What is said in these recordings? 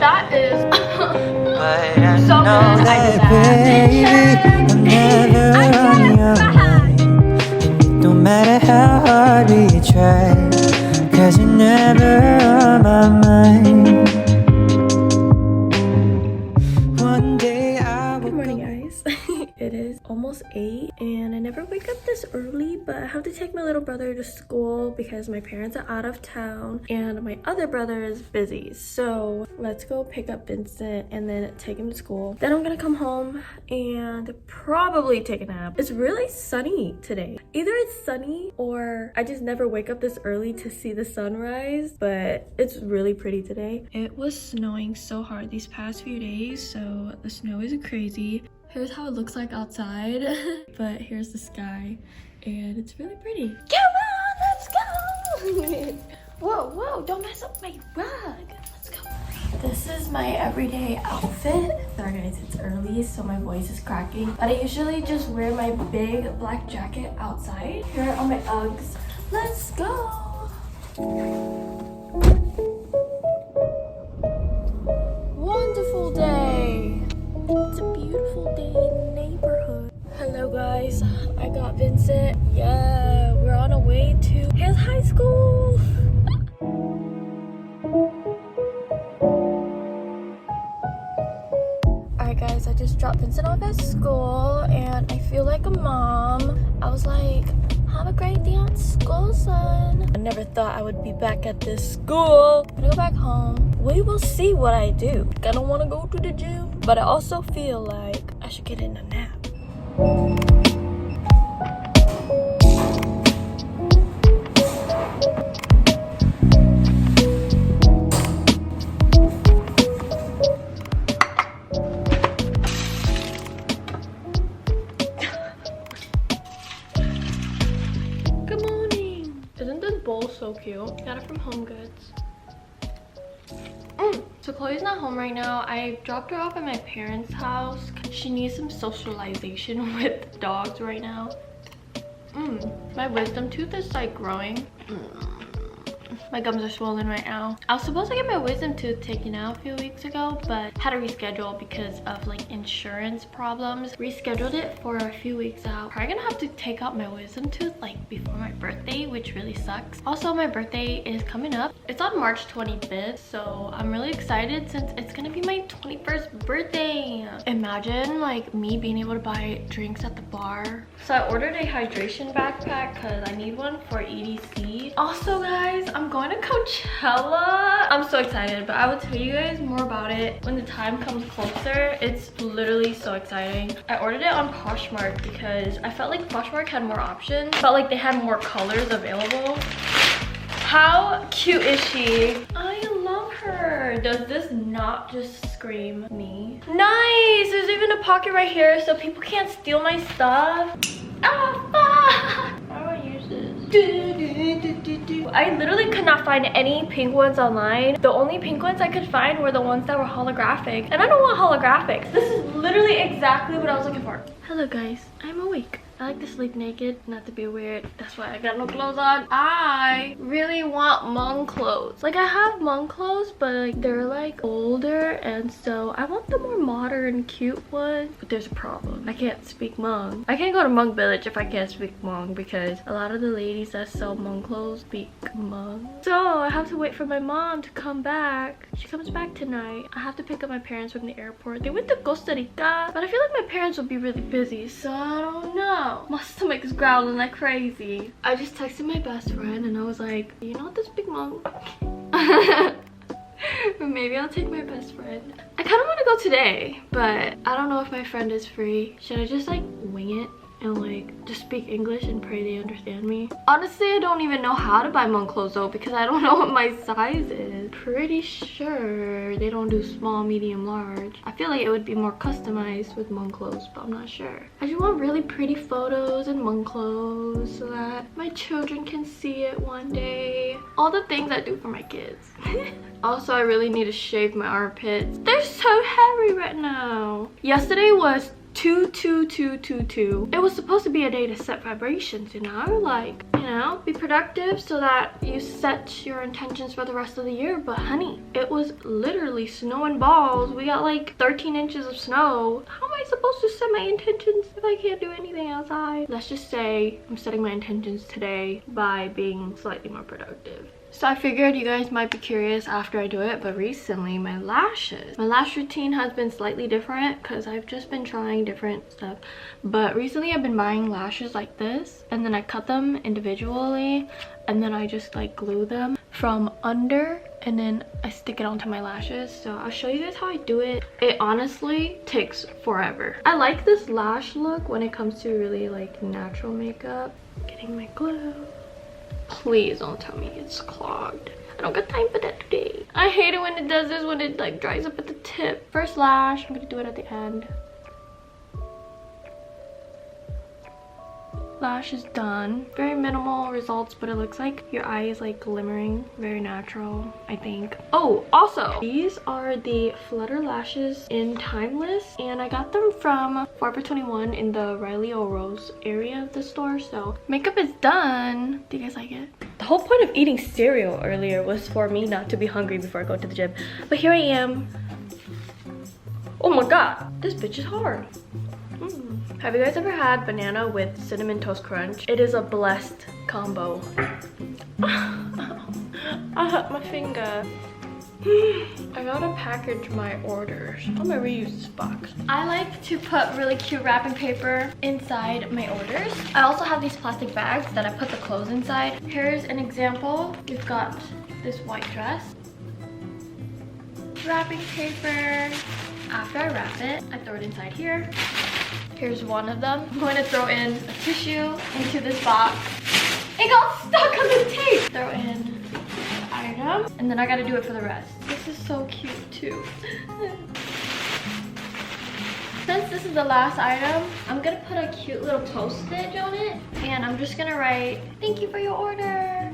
That is But I so know good. that, I baby, I'm never on your mind. No matter how hard we try, 'cause you're never on my mind. One day I will. Good morning, guys. It is almost 8 and I never wake up this early, but I have to take my little brother to school because my parents are out of town and my other brother is busy. So let's go pick up Vincent and then take him to school. Then I'm gonna come home and probably take a nap. It's really sunny today. Either it's sunny or I just never wake up this early to see the sunrise, but it's really pretty today. It was snowing so hard these past few days, so the snow is crazy. Here's how it looks like outside, but here's the sky, and it's really pretty. Come on, let's go! Whoa, whoa, don't mess up my rug. Let's go. This is my everyday outfit. Sorry guys, it's early, so my voice is cracking. But I usually just wear my big black jacket outside. Here are my Uggs. Let's go! Wonderful day! It's a beautiful day in the neighborhood. Hello guys, I got Vincent. Yeah, we're on our way to his high school. Alright guys, I just dropped Vincent off at school and I feel like a mom. I was like, have a great day at school, son. I never thought I would be back at this school. I'm gonna go back home. We will see what I do. I don't want to go to the gym, but I also feel like I should get in a nap. Good morning. Isn't this bowl so cute? Got it from Home Goods. So Chloe's not home right now. I dropped her off at my parents' house. She needs some socialization with dogs right now. My wisdom tooth is like growing. My gums are swollen right now. I was supposed to get my wisdom tooth taken out a few weeks ago, but had to reschedule because of like insurance problems. Rescheduled it for a few weeks out. Probably gonna have to take out my wisdom tooth like before my birthday, which really sucks. Also, my birthday is coming up. It's on March 25th, so I'm really excited since it's gonna be my 21st birthday. Imagine like me being able to buy drinks at the bar. So I ordered a hydration backpack because I need one for EDC. Also guys, I'm going to Coachella. I'm so excited, but I will tell you guys more about it when the time comes closer. It's literally so exciting. I ordered it on Poshmark because I felt like Poshmark had more options. Felt like they had more colors available. How cute is she? I love her. Does this not just scream me? Nice! There's even a pocket right here so people can't steal my stuff. Ah, fuck! How do I use this? I literally could not find any pink ones online. The only pink ones I could find were the ones that were holographic. And I don't want holographics. This is literally exactly what I was looking for. Hello guys, I'm awake. I like to sleep naked, not to be weird. That's why I got no clothes on. I really want Hmong clothes. Like I have Hmong clothes, but like they're like older, and so I want the more modern, cute ones. But there's a problem. I can't speak Hmong. I can't go to Hmong village if I can't speak Hmong because a lot of the ladies that sell Hmong clothes speak Hmong. So I have to wait for my mom to come back. She comes back tonight. I have to pick up my parents from the airport. They went to Costa Rica, but I feel like my parents will be really busy, so I don't know. My stomach is growling like crazy. I just texted my best friend and I was like, you know what, this big Hmong? Maybe I'll take my best friend. I kind of want to go today, but I don't know if my friend is free. Should I just like wing it and like just speak English and pray they understand me? Honestly, I don't even know how to buy Hmong clothes though because I don't know what my size is. Pretty sure they don't do small, medium, large. I feel like it would be more customized with Hmong clothes, but I'm not sure. I just want really pretty photos and Hmong clothes so that my children can see it one day. All the things I do for my kids. Also, I really need to shave my armpits. They're so hairy right now. Yesterday was 22222. It was supposed to be a day to set vibrations, you know, like, you know, be productive so that you set your intentions for the rest of the year. But honey, it was literally snowing balls. We got like 13 inches of snow. How am I supposed to set my intentions if I can't do anything outside? Let's just say I'm setting my intentions today by being slightly more productive. So I figured you guys might be curious after I do it, but recently my lash routine has been slightly different because I've just been trying different stuff. But recently I've been buying lashes like this, and then I cut them individually, and then I just like glue them from under, and then I stick it onto my lashes. So I'll show you guys how I do it. It honestly takes forever. I like this lash look when it comes to really like natural makeup. Getting my glue. Please don't tell me it's clogged. I don't got time for that today. I hate it when it does this, when it like dries up at the tip. First lash, I'm gonna do it at the end. Lash is done. Very minimal results, but it looks like your eye is like glimmering. Very natural, I think. Oh, also, these are the Flutter lashes in Timeless, and I got them from Forever 21 in the Riley O'Rose area of the store. So makeup is done. Do you guys like it? The whole point of eating cereal earlier was for me not to be hungry before I go to the gym, but here I am. Oh my god, this bitch is hard. Have you guys ever had banana with cinnamon toast crunch? It is a blessed combo. I hurt my finger. I gotta package my orders. I'm gonna reuse this box. I like to put really cute wrapping paper inside my orders. I also have these plastic bags that I put the clothes inside. Here's an example. We've got this white dress. Wrapping paper. After I wrap it, I throw it inside here. Here's one of them. I'm going to throw in a tissue into this box. It got stuck on the tape. Throw in the item, and then I gotta do it for the rest. This is so cute too. Since this is the last item, I'm gonna put a cute little postage on it, and I'm just gonna write, "Thank you for your order.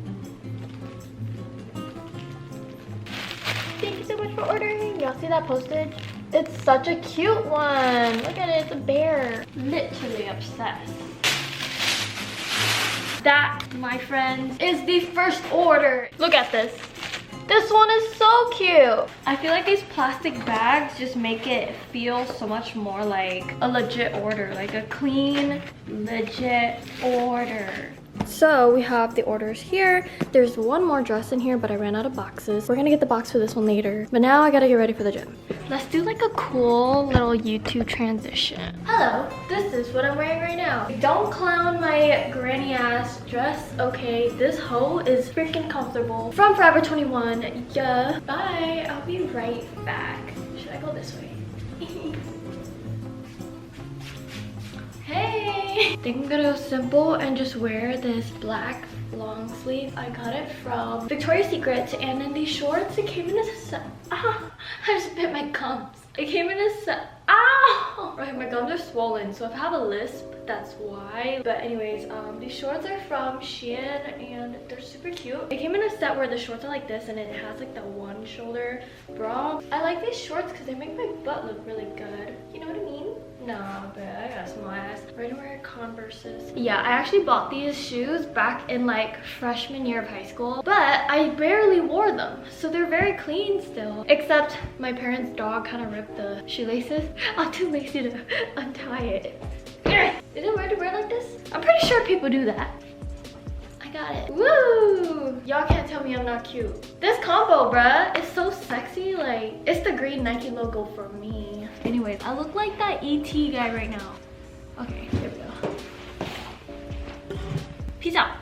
Thank you so much for ordering." Y'all see that postage? It's such a cute one. Look at it, it's a bear. Literally obsessed. That, my friends, is the first order. Look at this. This one is so cute. I feel like these plastic bags just make it feel so much more like a legit order, like a clean, legit order. So we have the orders here. There's one more dress in here, but I ran out of boxes. We're gonna get the box for this one later. But now I gotta get ready for the gym. Let's do like a cool little YouTube transition. Hello, this is what I'm wearing right now. Don't clown my granny ass dress, okay? This hoe is freaking comfortable. From Forever 21, yeah. Bye, I'll be right back. Should I go this way? Hey! I think I'm gonna go simple and just wear this black long sleeve. I got it from Victoria's Secret, and in these shorts, it came in a set. Ah! I just bit my gums. It came in a set. Ow! Right, my gums are swollen, so if I have a lisp, that's why. But anyways, these shorts are from Shein, and they're super cute. It came in a set where the shorts are like this, and it has like the one shoulder bra. I like these shorts because they make my butt look really good. You know what I mean? Nah, but I got a small ass. We're gonna wear Converses. Yeah, I actually bought these shoes back in like freshman year of high school, but I barely wore them, so they're very clean still. Except my parents' dog kind of ripped the shoelaces. I'm too lazy to untie it. Is it weird to wear like this? I'm pretty sure people do that. I got it. Woo! Y'all can't tell me I'm not cute. This combo, bruh, is so sexy. Like, it's the green Nike logo for me. Anyways, I look like that ET guy right now. Okay, here we go. Peace out.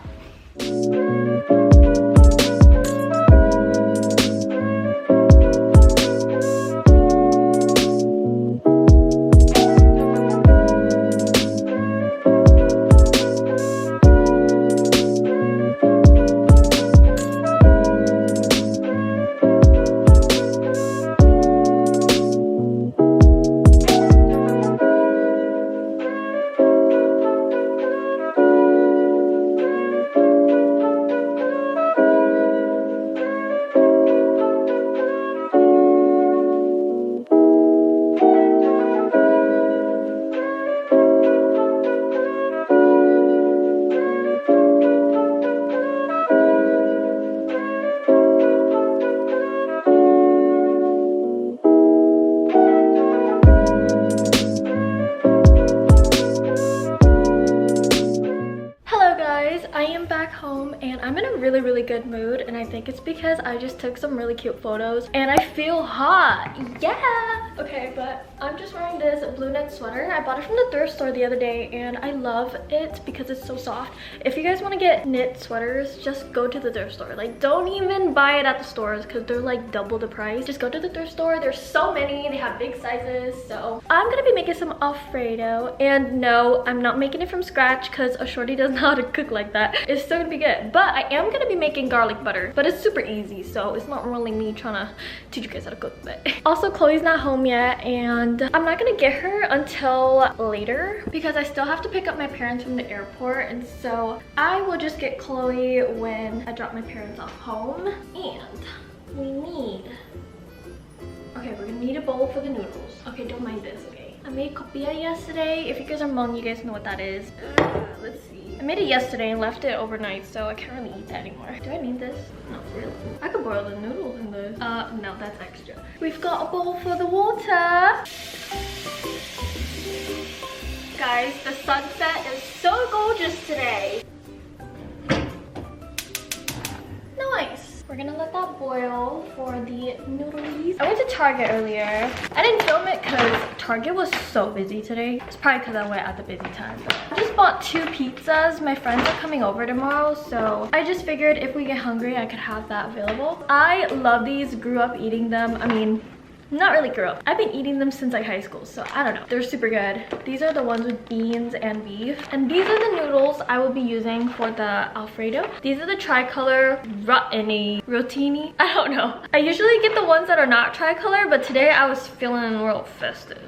back home and I'm in a really good mood, and I think it's because I just took some really cute photos and I feel hot. Yeah. Okay, but I'm just wearing this blue knit sweater. I bought it from the thrift store the other day and I love it because it's so soft. If you guys want to get knit sweaters, just go to the thrift store. Like, don't even buy it at the stores because they're like double the price. Just go to the thrift store. There's so many. They have big sizes. So I'm gonna be making some Alfredo, and no, I'm not making it from scratch because a shorty doesn't know how to cook like that. It's still gonna be good, but I am gonna be making garlic butter, but it's super easy, so it's not really me trying to teach you guys how to cook. But also, Chloe's not home yet, and I'm not gonna get her until later because I still have to pick up my parents from the airport, and so I will just get Chloe when I drop my parents off home. And we need, okay, we're gonna need a bowl for the noodles. Okay, don't mind this, okay? I made copia yesterday. If you guys are Hmong, you guys know what that is. Let's see. I made it yesterday and left it overnight, so I can't really eat that anymore. Do I need this? Not really. I could boil the noodles in this. No, that's extra. We've got a bowl for the water. Guys, the sunset is so gorgeous today. Nice. We're gonna let that boil for the noodles. I went to Target earlier. I didn't film it because Target was so busy today. It's probably because I went at the busy time. But I just bought 2 pizzas. My friends are coming over tomorrow, so I just figured if we get hungry, I could have that available. I love these, grew up eating them. I mean, not really grew up. I've been eating them since like high school, so I don't know. They're super good. These are the ones with beans and beef. And these are the noodles I will be using for the Alfredo. These are the tricolor rotini. I don't know. I usually get the ones that are not tricolor, but today I was feeling real festive.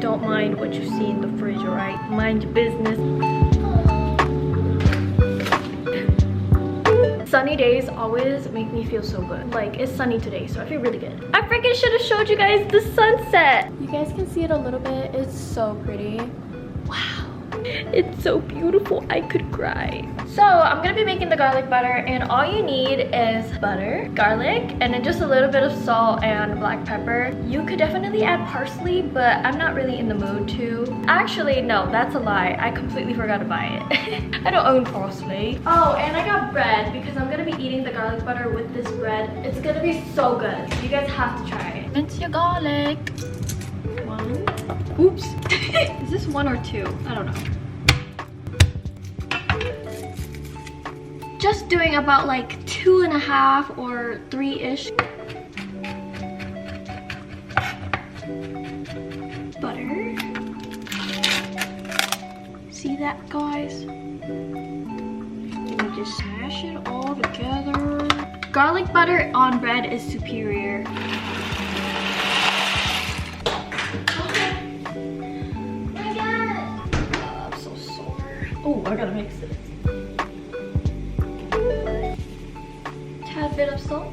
Don't mind what you see in the fridge, alright? Mind your business. Sunny days always make me feel so good. Like, it's sunny today, so I feel really good. I freaking should have showed you guys the sunset. You guys can see it a little bit. It's so pretty. Wow. It's so beautiful. I could cry. So I'm gonna be making the garlic butter, and all you need is butter, garlic, and then just a little bit of salt and black pepper. You could definitely add parsley, but I'm not really in the mood to. Actually, no, that's a lie. I completely forgot to buy it. I don't own parsley. Oh, and I got bread because I'm gonna be eating the garlic butter with this bread. It's gonna be so good. You guys have to try it. Mince your garlic. 1. Oops. Is this 1 or 2? I don't know. Just doing about like 2.5 or 3-ish. Butter. See that, guys? And just smash it all together. Garlic butter on bread is superior. Oh, I gotta mix it. Tad bit of salt.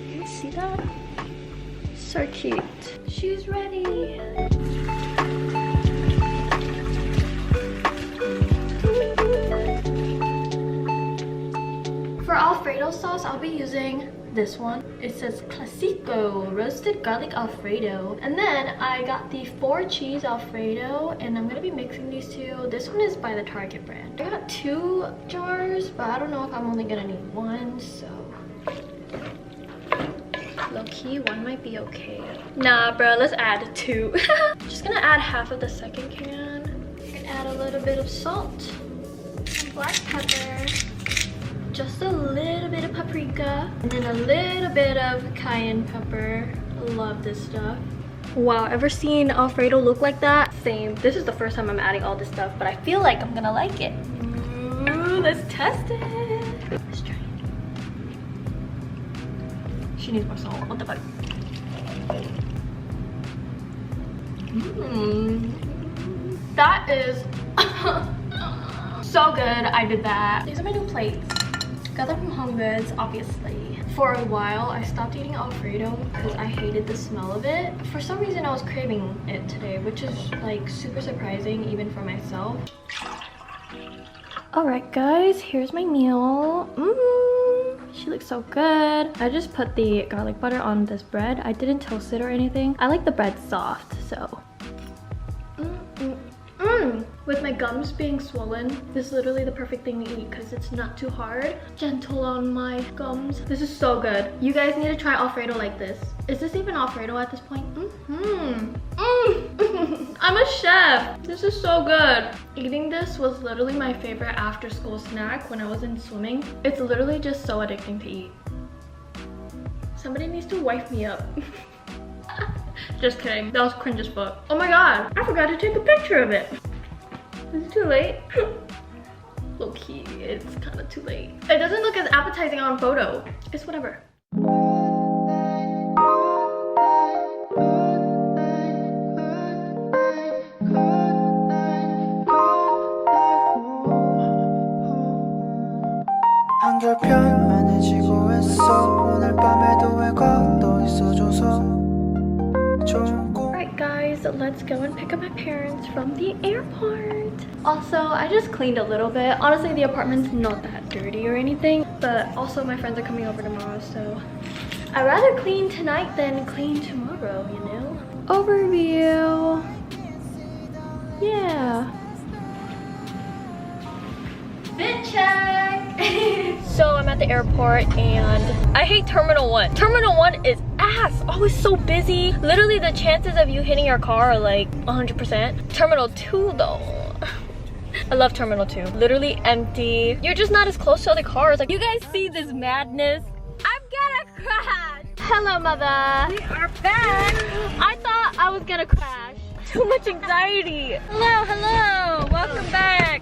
You see that? So cute. She's ready. For Alfredo sauce, I'll be using this one. It says Classico roasted garlic Alfredo, and then I got the 4 cheese Alfredo, and I'm gonna be mixing these 2. This one is by the Target brand. I got 2 jars, but I don't know if I'm only gonna need 1, so low-key 1 might be okay. Nah, bro, let's add 2. Just gonna add half of the second can. You can add a little bit of salt, some black pepper, just a little bit of paprika, and then a little bit of cayenne pepper. I love this stuff. Wow, ever seen Alfredo look like that? Same. This is the first time I'm adding all this stuff, but I feel like I'm gonna like it. Ooh, let's test it. Let's try it. She needs more salt. What the fuck? That is so good. I did that. These are my new plates. Got them from Home Goods, obviously. For a while, I stopped eating Alfredo because I hated the smell of it. For some reason, I was craving it today, which is like super surprising even for myself. Alright guys, here's my meal. She looks so good. I just put the garlic butter on this bread. I didn't toast it or anything. I like the bread soft, so. With my gums being swollen, this is literally the perfect thing to eat because it's not too hard. Gentle on my gums. This is so good. You guys need to try Alfredo like this. Is this even Alfredo at this point? I'm a chef. This is so good. Eating this was literally my favorite after school snack when I was in swimming. It's literally just so addicting to eat. Somebody needs to wipe me up. Just kidding. That was cringe as fuck. Oh my god. I forgot to take a picture of it. Is it too late? Low key, it's kind of too late. It doesn't look as appetizing on photo. It's whatever. 한결편안해 지고했어 오늘 밤에도 왜 걷어 있어줘서 좋은 꿈 Alright guys, let's go and pick up my parents from the airport. Also, I just cleaned a little bit. Honestly, the apartment's not that dirty or anything, but also my friends are coming over tomorrow, so I'd rather clean tonight than clean tomorrow, you know? Overview. Yeah. Fit check! So I'm at the airport and I hate Terminal 1. Terminal 1 is ass. Always so busy. Literally the chances of you hitting your car are like 100%. Terminal 2 though. I love Terminal 2. Literally empty. You're just not as close to other cars. Like, you guys see this madness? I'm gonna crash. Hello, mother. We are back. I thought I was gonna crash. Too much anxiety. Hello, hello. Welcome back.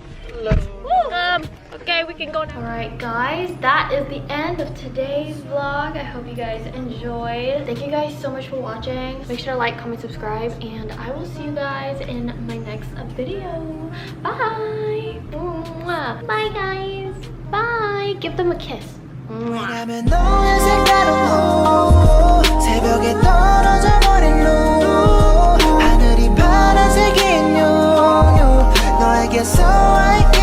Okay, we can go now. Alright guys, that is the end of today's vlog. I hope you guys enjoyed. Thank you guys so much for watching. Make sure to like, comment, subscribe, and I will see you guys in my next video. Bye! Mwah. Bye guys! Bye! Give them a kiss. Mwah. 왜냐면 너의 색깔은 새벽에 떨어져 버린 눈 하늘이 파란색인 요 너에게서 알게